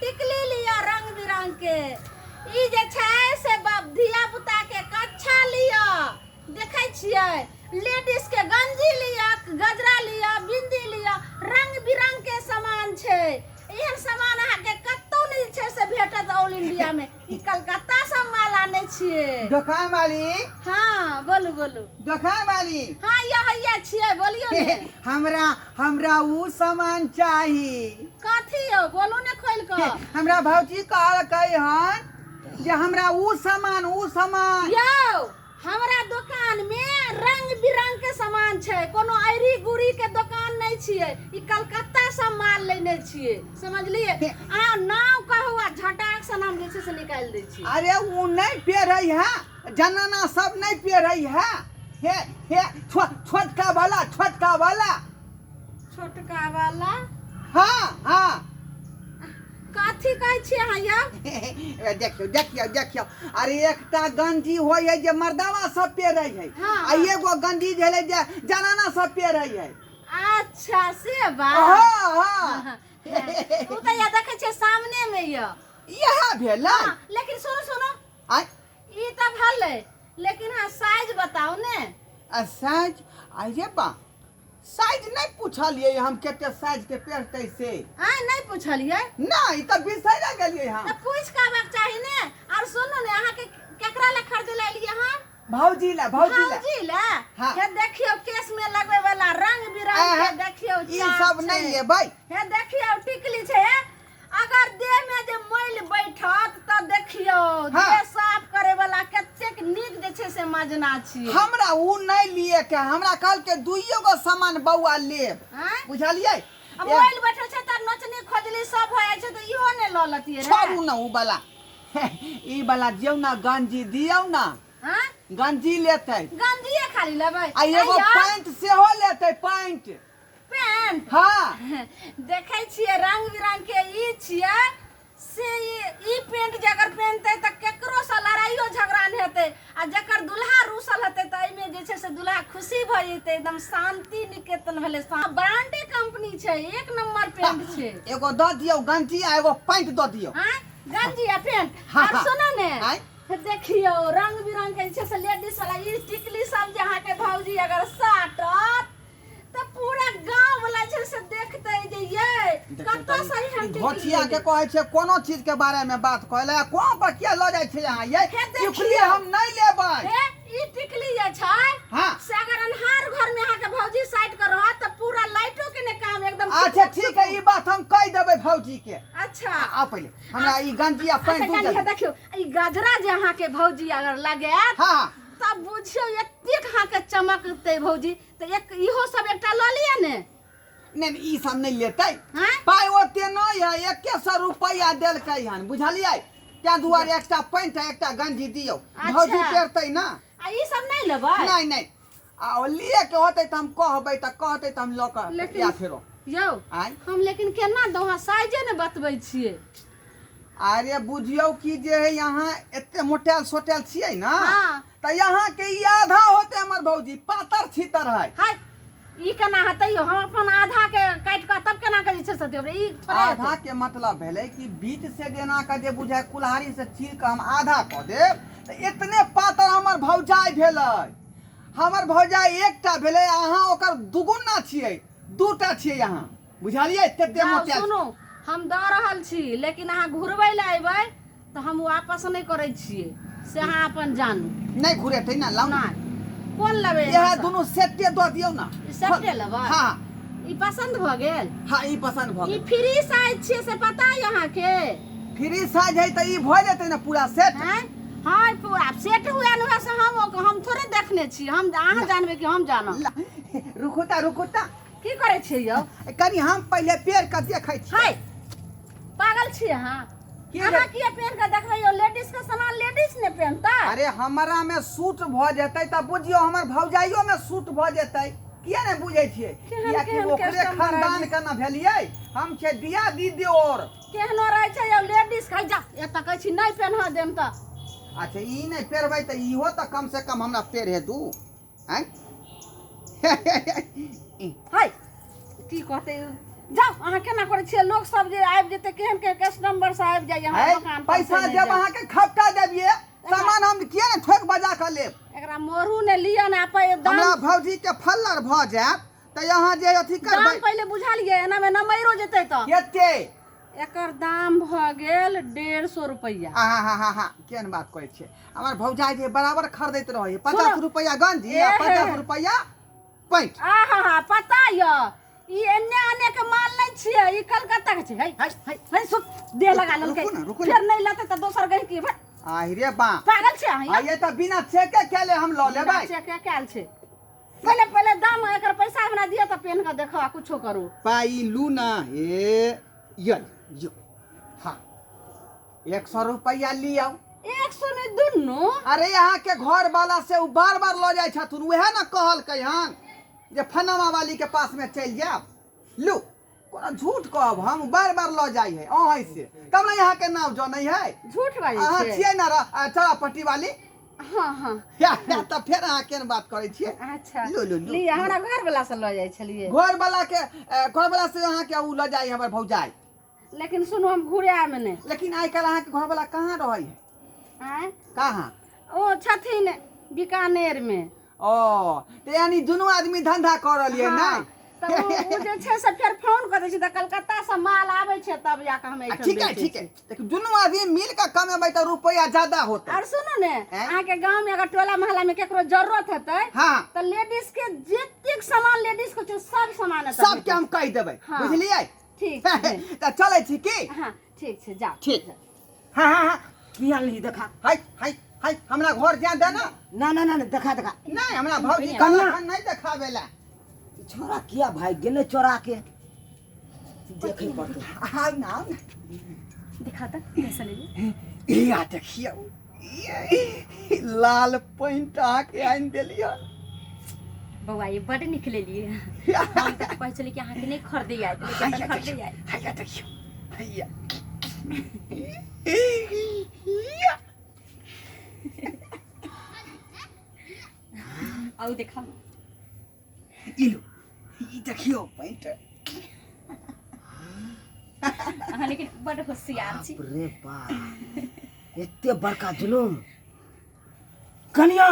टिकली लिया रंग बिरंग के ई जे छै से धिया पुता के कच्छा लिया देखे छियै लेडीज के गंजी लिया गजरा लिया बिंदी लिया रंग बिरंग के सामान छै एहन सामान अहाँ के कतौ नहीं छै से भेटत ऑल इंडिया में ई कलकत्ता से माल आने छियै दुकान वाली। हाँ बोलू बोलू दुकान वाली। हाँ यही छियै बोलियो ने हमरा ऊ सामान चाहिए। कथी हो बोलू ने खोल के हमरा भौजी कहलकै हन जे हमरा ऊ सामान यो हमरा दुकान में रंग बिरंग के सामान छै कोनो आइरी गुड़ी के दुकान नहीं छियै ई कलकत्ता से माल लेने छियै समझलिए आ नाम कहू आ झटाक से नाम जे छै से निकाल दै छी। अरे ऊ नहीं पेरै है जनाना सब नहीं पेरै है हे छोटका वाला हाँ कथी कहै छी अहाँ यौ देखियो अरे एकटा गंजी होय है जे मर्दावा सब पेरै है आ एगो गंजी झेले जे जनाना सब पेरै है। अच्छा से बात हाँ उ त या देखे छै सामने में यह भेलै लेकिन सुनो आ ई त भले लेकिन हां साइज बताओ ने साइज आइए बा साइज नहीं पूछलिए हम केते साइज के पेरतै से नहीं पूछलिए नहीं त बिसैर गेलिए हम त पूछ के आबक चाहि ने और सुनो ने अहाँ के केकरा ले खरीद ले लिए हम भौजी ला हाँ। हे देखियो केस में लगवे वाला रंग बिरंग के देखियो ई सब नहीं लेबै हे देखियो टिकली छै अगर देह में जे मैल बैठत त देखियो देह साफ करे वाला कतेक नीक जे छै से मजना छी। हमरा ऊ नहीं लिए के हमरा कहल के दुइयो गो सामान बौआ लेब बुझलिए अब मैल बैठल छै त नोचनी खोजली सब होय छै त इहो ने ल लतिए रे छोड़ू ना ऊ वाला ई वाला दियौ ना गंजी दियौ ना गंजी लेतै गंजीए खाली लेबै आ एगो पैंट सेहो लेतै पैंट हाँ देखे छियै रंग बिरंग के ई छियै से ई पेंट जे अगर पहनतै त केकरो से लड़ाइयो झगड़ा नहीं हेतै आ जकर दुल्हा रूसल हेतै त एमे जे छै से दुल्हा खुशी भ जेतै एकदम शांति निकेतन भेले ब्रांडे कंपनी छै एक नंबर पेंट छै एगो द दियौ गंजी आ एगो पैंट द दियौ गंजी आ पेंट और सुनो ने देखियो रंग बिरंग के छै से लेडीज वाला ई टिकली सब जे अहाँ के भौजी अगर साटत त पूरा गांव वाला छै से देखतै जे ये कत सही हम भौजिया के कहै छै कोनो चीज के बारे में बात कहले कोन पर के ल जाय छै यहां ये टिकली हम नहीं लेबै ई टिकली जे छै से अगर अन्हार घर में अहाँ के भौजी साइड कर रहत त पूरा लाइटो के ने काम एकदम अच्छा ठीक है ई बात हम कह देबै भौजी के। अच्छा आ पहले हमरा ई गंजी आ पैंट दू दे देखियो ई गजरा जे अहाँ के भौजी अगर लगात तब बुझियो एतेक अहाँ के चमकतै भौजी त एक इहो सब एकटा ल लिया ने नहीं ई सब नहीं लेतै पाई ओते नहीं है 100 रुपया देलकै हन बुझलियै त्या दुआरे एकटा पैंट एकटा गंजी दियौ भौजी पेरतै ना आ ई सब नहीं लेबै नहीं आ लिए के होतै त हम कहबै त कहतै त हम ल के या फेरो यौ हम लेकिन केना दोहा साइजे ने बतबै छियै अरे बुझियो कि जे है यहाँ एते मोटेल सोटेल छियै ना त यहाँ के ई आधा होते हमर भौजी पातर छितर है ई केना हतै हम अपन आधा के काट के तब केना करै छै से देबे ई आधा के मतलब भेलै कि बीच से देना का जे बुझाय कुल्हाड़ी से चीर के हम आधा क देब त इतने पातर हमर भौजाई भेलै हमर भौजाई एकटा भेलै अहाँ ओकर दुगुना छियै दूटा छियै यहाँ बुझलियै तते मोटे सुनो हम द रहल छी लेकिन अहाँ घुरबै ले अइबै त हम वापस नहीं करै छियै से अहाँ अपन जानू नहीं घुरेतै ना लाउ ना कोन लेबै यह दोनों सेटे द दियौ ना सेटे लेबै हां ई पसंद भ गेल हां ई पसंद भ गेल ई फ्री साइज छियै से पता है अहाँ के फ्री साइज है त ई भ जेतै ना पूरा सेट हां पूरा सेट हुआ न से हम थोड़े देखने छी हम अहाँ जानबे कि हम जानब रुकुता की करे छियै यौ कनी हम पहले पेड़ के देखै छी हाय पागल छी अहाँ अहाँ किया पेड़ के देखबै यो लेडीज के सामान लेडीज ने पहनता अरे हमरा में सूट भ जेतै त बुझियो हमर भौजाइयो में सूट भ जेतै किया ने बुझै छियै किया कि ओकरे खानदान के ना भेलियै हम छै दिया दी देओर केहनो रहै छै यो लेडीज कह जा एत कहै छी नहीं पहनवा देम त अच्छा ई नहीं पेरबै त इहो त कम से कम हमरा पेर हे दू हैं हाय की कहते जाओ अहाँ केना करै छियै लोग सब जे आबि जेतै केहन के कस्टमर से आबि जाइए हमरा दुकान पर पैसा जब अहाँ के खपटा देबिए सामान हम किया ने ठोक बजा कर लेब एकरा मोरू ने लिया ना पे दाम हमरा भौजी के फल्लर भ जायत त यहाँ जे अथी दाम करबै पहले बुझा लिए एना में नमैरो जेतै त केते एकर दाम भ गेल 150 रुपया हाँ केहन बात कहै छियै हमर भौजाई जे बराबर खरीदैत रहै 50 रुपया गंजी आ 50 रुपया पैंट आहा पता य ई एन्ने आने के माल नहीं छियै ई कलकत्ता के छै है सुत दे लगा लेलकै रुकू फिर नहीं लेतै त दोसर गहि की आहि रे बा पागल छै अहाँ ये त बिना चेके केले हम ल लेबै चेक कैल छै पहले दाम एकर पैसा हमरा दिया त पेन के देखा कुछो करू पाई लू ना ए यो हाँ 100 रुपया लियाओ 100 नहीं दुन्नु अरे यहाँ के घर वाला से उ बार बार लो जाय छथुन उहे ना कहलकै हन जे फनमा वाली के पास में चल जाब लू कोना झूठ कहब हम बार बार लो जाय है अहीं से तब ना यहाँ के नाम जानै है झूठ बाजै अहाँ छै छियै ना चरापट्टी वाली हां या त फेर अहाँ केन बात करै छियै अच्छा लो लिया हमरा घर वाला से लो जाय छलिए घर वाला से अहाँ के उ लो जाय हमर भौजाई लेकिन सुनो हम घुरे में ने लेकिन आइ काल्हि अहाँ के घर वाला कहाँ रहै है आय कहाँ ओ छथिन बीकानेर में ओ तो यानी दोनों आदमी धंधा कर रहलिए ना तब वो जे छै से फिर फोन कर दै छै त कलकत्ता से माल आबै छै तब जाके हम एठन ठीक है लेकिन दोनों आदमी मिल के कमेबै त रुपया ज्यादा होतै और सुनो ने अहाँ के गांव में अगर टोला मोहल्ला में केकरो जरूरत हेतै हाँ त लेडीज के जेतिक सामान लेडीज के छै सब सामान एतै सब के हम कह देबै हाँ। बुझलियै ठीक छै त चलै छी की हां ठीक छै जाओ ठीक हाँ की आनली देखा हाय हमरा घर जा दे ना ना देखा नहीं हमरा भौजी कन्या। कन्या नहीं देखाबे ला छोरा किया भाई गेले चोरा के देखे पड़ते आओ ना दिखा त कैसा लेली या देखियो लाल पैंट आके आइन देलियो बउआ ये बड़ निकले लिए हम तक कह चली कि अहाँ के नहीं खरीदे आए लेकिन खरीदे आए हैया देखियो हैया आउ देखा इलो ई देखियो पैंट अहाँ लेकिन बड़ होशियार छी रे बाप एते बड़का जुलूम कन्या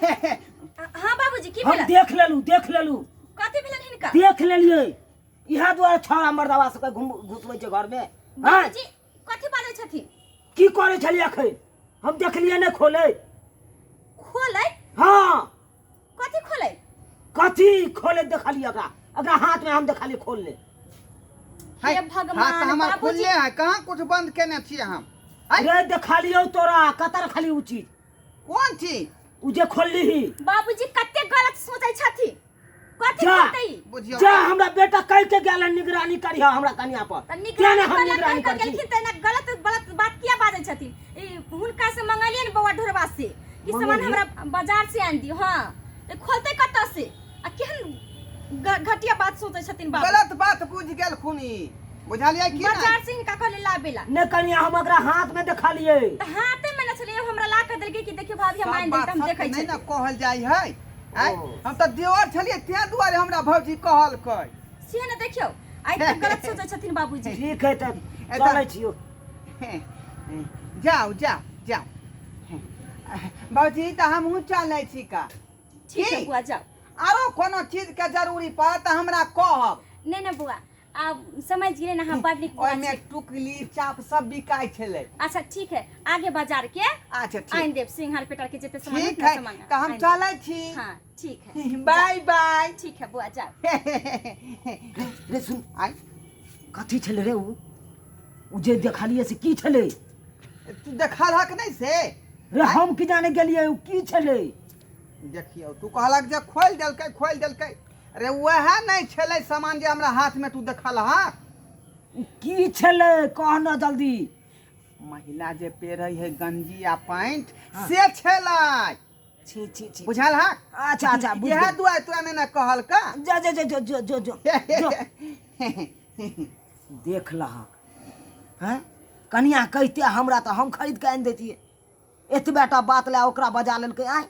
हां बाबूजी की हम भेला देख लेलू कथि भेलन हिनका देख लेलिए इहा द्वारा छौड़ा मर्दावा सबके घुसबै छै घर में हां बाबूजी कथि बाजै छथिन की करे छलिए अखन हम देखलिए ने खोले खोलै हां कथि खोले देखलिए एकरा हाथ में हम देखलिए खोल ले हे भगवान हाथ हमर बाबूजी खुलले है कहाँ कुछ बंद केने छियै हम अरे देखलियो तोरा कतर खाली उ चीज कौन चीज उ जे खोलली ही बाबूजी कते गलत सोचै छथिन कथि जा। करतै बुझियो जा हमरा बेटा कह के गेल निगरानी करिहा हमरा कन्या पर त क्या निगरानी ना हम करला निगरानी कर करछी गेलखिन त ना गलत बात किया बाजै छथिन ई हुनका से मंगलिए ने बउआ ढोरवा से कि सामान मंगलिए? हमरा बाजार से आन दियो हां त खोलते कत से आ केहन घटिया बात सोचै छथिन बाबू गलत बात बुझ गेल खुनी बुझलियै की बाजार नहीं से इनका कहले लाबेला ने कन्या हम एकरा हाथ में देखलिए त हाथे में न छले हमरा ला के देलकै कि देखियो भाभी हम आइन सब दे बात हम सच देखै नहीं छी ना कहल जाय है आय ओ। हम त देवर छलिए ते दुआरे हमरा भौजी कहलकै से न देखियो आइ त गलत सोचै छथिन बाबूजी ठीक है त चलै छियो जाओ भौजी त हमहूँ चलै छी का ठीक है की? बुआ जाओ आरो कोनो चीज के जरूरी पड़त त हमरा कहब नहीं ना बुआ आप समझ गए ना हम बड़ निक बुआ ओइमे छी। टुकली चाप सब बिकाय छलै अच्छा ठीक है आगे बाजार के अच्छा ठीक आइन देव सिंघार पेटर के जेते सामान ठीक है है सामान तो हम आइन देव। चलै छी हाँ ठीक है बाय बाय ठीक है बुआ जाओ रे सुन आय कथी छले रे उ जे देखलिए से की छले तू देखलहक नहीं से रे हम की जाने गेलिए उ की छले देखियो तू कहलक जे खोल देलकै अरे वह नहीं छलै सामान जे हमरा हाथ में तू देखल हा उ की छले कह न जल्दी महिला जे पेरै है गंजी आ पैंट हाँ। से छलै छी बुझल हा अच्छा बुझ यह दुआ तोरा ने कहल का जो देख लहा हैं कन्या कहते हमरा तो हम खरीद के आनि देतिए एतबेटा बात ले ओकरा बजा लेलकै आय